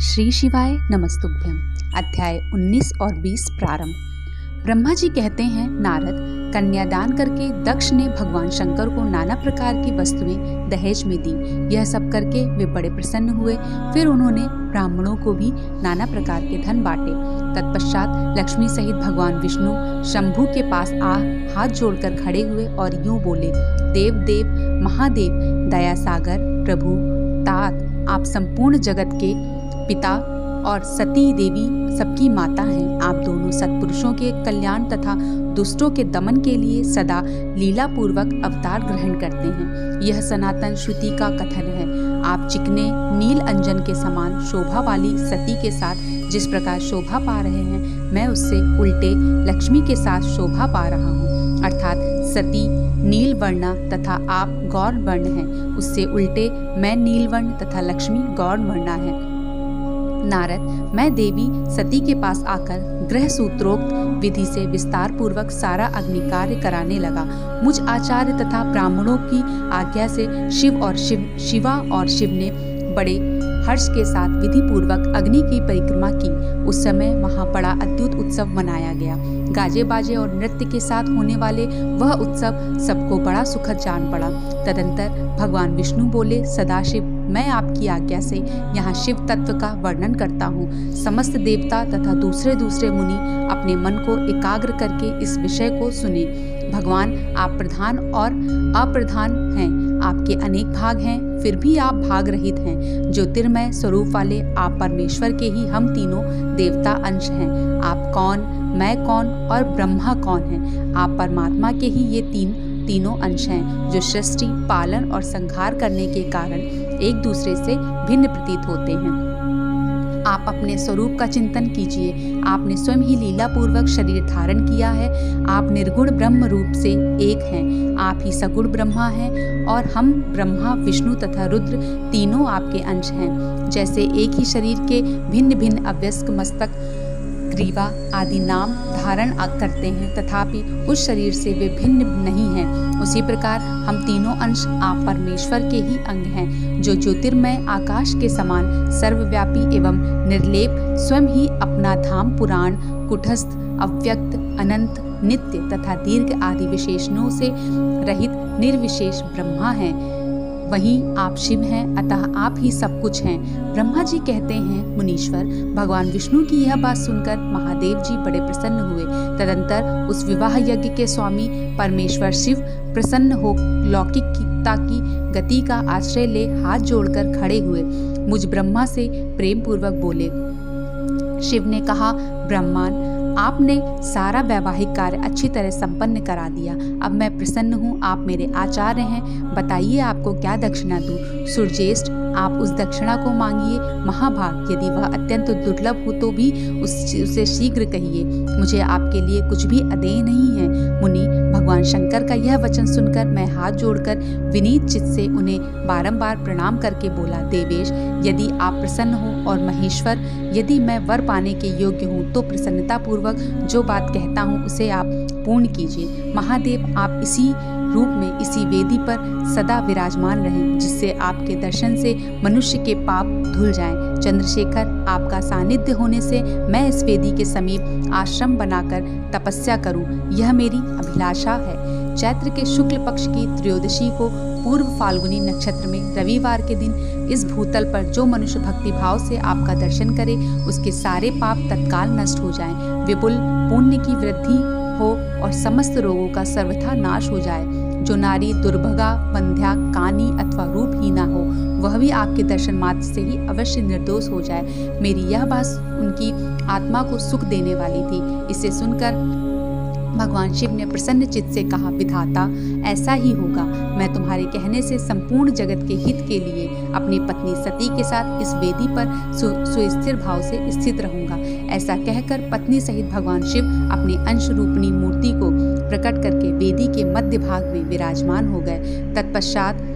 श्री शिवाय नमस्तुभ्यम। अध्याय 19 और 20 प्रारंभ। ब्रह्मा जी कहते हैं, नारद, कन्यादान करके दक्ष ने भगवान शंकर को नाना प्रकार की वस्तुएं दहेज में दी। यह सब करके वे बड़े प्रसन्न हुए। फिर उन्होंने ब्राह्मणों को भी नाना प्रकार के धन बांटे। तत्पश्चात लक्ष्मी सहित भगवान विष्णु शंभु के पास हाथ जोड़कर खड़े हुए और यूं बोले, देव देव महादेव, दया सागर प्रभु तात, आप संपूर्ण जगत के पिता और सती देवी सबकी माता हैं। आप दोनों सत्पुरुषों के कल्याण तथा दुष्टों के दमन के लिए सदा लीला पूर्वक अवतार ग्रहण करते हैं। यह सनातन श्रुति का कथन है। आप चिकने नील अंजन के समान शोभा वाली सती के साथ जिस प्रकार शोभा पा रहे हैं, मैं उससे उल्टे लक्ष्मी के साथ शोभा पा रहा हूँ। अर्थात सती नील वर्णा तथा आप गौर वर्ण हैं, उससे उल्टे मैं नील वर्ण तथा लक्ष्मी गौर वर्णा है। नारद, मैं देवी सती के पास आकर ग्रह सूत्रोक्त विधि से विस्तार पूर्वक सारा अग्नि कार्य कराने लगा। मुझ आचार्य तथा ब्राह्मणों की आज्ञा से शिवा और शिव ने बड़े हर्ष के साथ विधि पूर्वक अग्नि की परिक्रमा की। उस समय वहाँ बड़ा अद्भुत उत्सव मनाया गया। गाजे बाजे और नृत्य के साथ होने वाले वह उत्सव सबको बड़ा सुखद जान पड़ा। तदंतर भगवान विष्णु बोले, सदाशिव, मैं आपकी आज्ञा से यहाँ शिव तत्व का वर्णन करता हूँ। समस्त देवता तथा दूसरे मुनि अपने मन को एकाग्र करके इस विषय को सुने। भगवान, आप प्रधान और अप्रधान हैं। आपके अनेक भाग हैं, फिर भी आप भाग रहित हैं। ज्योतिर्मय स्वरूप वाले आप परमेश्वर के ही हम तीनों देवता अंश हैं। आप कौन, मैं कौन और ब्रह्मा कौन है? आप परमात्मा के ही ये तीनों अंश हैं, जो सृष्टि, पालन और संहार करने के कारण एक दूसरे से भिन्न प्रतीत होते हैं। आप अपने स्वरूप का चिंतन कीजिए। आपने स्वयं ही लीला पूर्वक शरीर धारण किया है। आप निर्गुण ब्रह्म रूप से एक हैं। आप ही सगुण ब्रह्मा हैं और हम ब्रह्मा, विष्णु तथा रुद्र तीनों आपके अंश हैं। जैसे एक ही शरीर के भिन्न भिन्न अवयस्क मस्तक, ग्रीवा आदि नाम धारण करते हैं, तथापि उस शरीर से वे भिन्न नहीं हैं, उसी प्रकार हम तीनों अंश आप परमेश्वर के ही अंग हैं, जो ज्योतिर्मय आकाश के समान सर्वव्यापी एवं निर्लेप स्वयं ही अपना धाम, पुराण, कुटस्थ, अव्यक्त, अनंत, नित्य तथा दीर्घ आदि विशेषणों से रहित निर्विशेष ब्रह्मा हैं। वहीं आप शिव हैं, अतः आप ही सब कुछ हैं। ब्रह्मा जी कहते हैं, मुनीश्वर, भगवान विष्णु की यह बात सुनकर महादेव जी बड़े प्रसन्न हुए। तदंतर उस विवाह यज्ञ के स्वामी परमेश्वर शिव प्रसन्न हो लौकिकता की गति का आश्रय ले हाथ जोड़कर खड़े हुए। मुझ ब्रह्मा से प्रेम पूर्वक बोले। शिव ने कहा, ब्रह्मान, आपने सारा वैवाहिक कार्य अच्छी तरह संपन्न करा दिया। अब मैं प्रसन्न हूँ। आप मेरे आचार्य हैं। बताइए आपको क्या दक्षिणा दूँ? सूर्यज्येष्ठ, आप उस दक्षिणा को मांगिए। महाभाग, यदि वह अत्यंत दुर्लभ हो तो भी उसे शीघ्र कहिए। मुझे आपके लिए कुछ भी अदेय नहीं है। मुनि, भगवान शंकर का यह वचन सुनकर मैं हाथ जोड़कर विनीत चित्त से उन्हें बारंबार प्रणाम करके बोला, देवेश, यदि आप प्रसन्न हो और महेश्वर, यदि मैं वर पाने के योग्य हूँ तो प्रसन्नता पूर्वक जो बात कहता हूँ उसे आप पूर्ण कीजिए। महादेव, आप इसी रूप में इसी वेदी पर सदा विराजमान रहें, जिससे आपके दर्शन से मनुष्य के पाप धुल जाएं। चंद्रशेखर, आपका सानिध्य होने से मैं इस वेदी के समीप आश्रम बनाकर तपस्या करूं, यह मेरी अभिलाषा है। चैत्र के शुक्ल पक्ष की त्रयोदशी को पूर्व फाल्गुनी नक्षत्र में रविवार के दिन इस भूतल पर जो मनुष्य भक्ति भाव से आपका दर्शन करे, उसके सारे पाप तत्काल नष्ट हो जाएं, विपुल पुण्य की वृद्धि हो और समस्त रोगों का सर्वथा नाश हो जाए। जो नारी दुर्भगा, बंध्या, कानी अथवा रूपहीना हो, वह भी आपके दर्शन मात्र से ही अवश्य निर्दोष हो जाए। मेरी यह बात उनकी आत्मा को सुख देने वाली थी। इसे सुनकर भगवान शिव ने प्रसन्न चित्त से कहा, विधाता, ऐसा ही होगा। मैं तुम्हारे कहने से संपूर्ण जगत के हित के लिए अपनी पत्नी सती के साथ इस वेदी पर सुस्थिर भाव से स्थित रहूंगा। ऐसा कहकर पत्नी सहित भगवान शिव अपनी अंश रूपणी मूर्ति को प्रकट करके वेदी के मध्य भाग में विराजमान हो गए। तत्पश्चात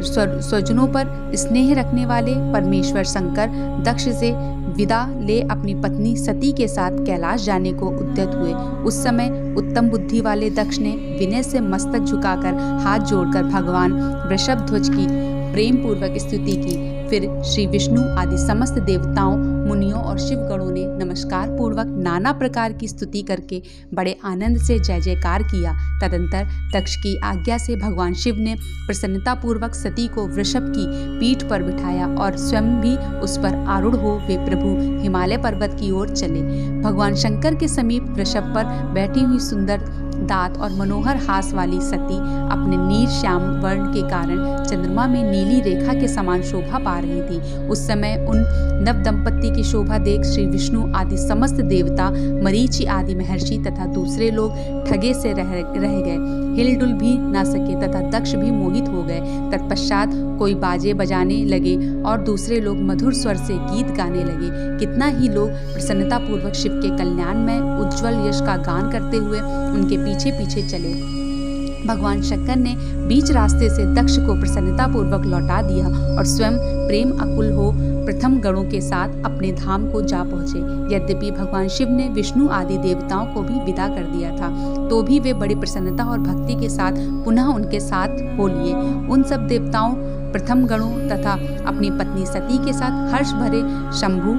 स्वजनों पर स्नेह रखने वाले परमेश्वर शंकर दक्ष से विदा ले अपनी पत्नी सती के साथ कैलाश जाने को उद्यत हुए। उस समय उत्तम बुद्धि वाले दक्ष ने विनय से मस्तक झुकाकर हाथ जोड़कर भगवान वृषभध्वज की प्रेम पूर्वक स्तुति की। फिर श्री विष्णु आदि समस्त देवताओं मुनियों और शिव गणों ने नमस्कार पूर्वक नाना प्रकार की स्तुति करके बड़े आनंद से जय जयकार किया। तदंतर दक्ष की आज्ञा से भगवान शिव ने प्रसन्नता पूर्वक सती को वृषभ की पीठ पर बिठाया और स्वयं भी उस पर आरूढ़ हो वे प्रभु हिमालय पर्वत की ओर चले। भगवान शंकर के समीप वृषभ पर बैठी हुई सुंदर दांत और मनोहर हास वाली सती अपने नील श्याम वर्ण के कारण चंद्रमा में नीली रेखा के समान शोभा पा रही थी। उस समय उन नव दंपत्ति की शोभा देख श्री विष्णु आदि समस्त देवता, मरीचि आदि महर्षि तथा दूसरे लोग ठगे से रह गए, हिलडुल भी ना सके तथा दक्ष भी मोहित हो गए। तत्पश्चात कोई बाजे बजाने लगे और दूसरे लोग मधुर स्वर से गीत गाने लगे। कितना ही लोग प्रसन्नता पूर्वक शिव के कल्याण में उज्ज्वल यश का गान करते हुए उनके पीछे पीछे चले। भगवान शंकर ने बीच रास्ते से दक्ष को प्रसन्नता पूर्वक लौटा दिया और स्वयं प्रेम अकुल हो प्रथम गणों के साथ अपने धाम को जा पहुँचे। यद्यपि भगवान शिव ने विष्णु आदि देवताओं को भी विदा कर दिया था, तो भी वे बड़ी प्रसन्नता और भक्ति के साथ पुनः उनके साथ हो लिए। उन सब देवताओं, प्रथम गणों तथा अपनी पत्नी सती के साथ हर्ष भरे शंभु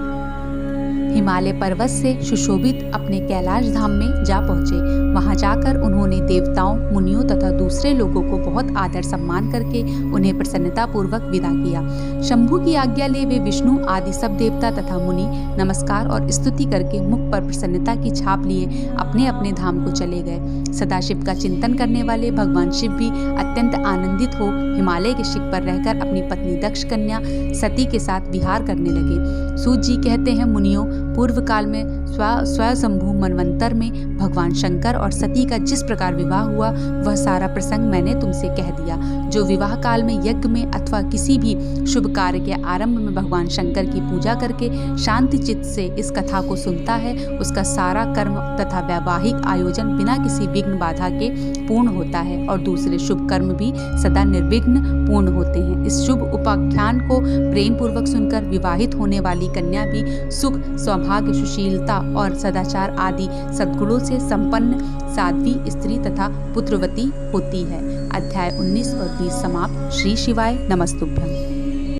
हिमालय पर्वत से सुशोभित अपने कैलाश धाम में जा पहुँचे। वहां जाकर उन्होंने देवताओं, मुनियों तथा दूसरे लोगों को बहुत आदर सम्मान करके उन्हें प्रसन्नता पूर्वक विदा किया। शंभु की आज्ञा ले वे विष्णु आदि सब देवता तथा मुनि नमस्कार और स्तुति करके मुख पर प्रसन्नता की छाप लिए अपने अपने धाम को चले गए। सदाशिव का चिंतन करने वाले भगवान शिव भी अत्यंत आनंदित हो हिमालय के शिखर पर रहकर अपनी पत्नी दक्ष कन्या सती के साथ विहार करने लगे। सूत जी कहते हैं, मुनियों, पूर्व काल में स्वयंभू मनवंतर में भगवान शंकर और सती का जिस प्रकार विवाह हुआ वह सारा प्रसंग मैंने तुमसे कह दिया। जो विवाह काल में यज्ञ में अथवा किसी भी शुभ कार्य के आरंभ में भगवान शंकर की पूजा करके शांति चित्त से इस कथा को सुनता है, उसका सारा कर्म तथा वैवाहिक आयोजन बिना किसी विघ्न बाधा के पूर्ण होता है और दूसरे शुभ कर्म भी सदा निर्विघ्न पूर्ण होते हैं। इस शुभ उपाख्यान को प्रेम पूर्वक सुनकर विवाहित होने वाली कन्या भी सुख, सौभाग्य, सुशीलता और सदाचार आदि सद्गुणों से संपन्न साध्वी स्त्री तथा पुत्रवती होती है। अध्याय 19 और 20 समाप्त। श्री शिवाय नमस्तुभ्यं।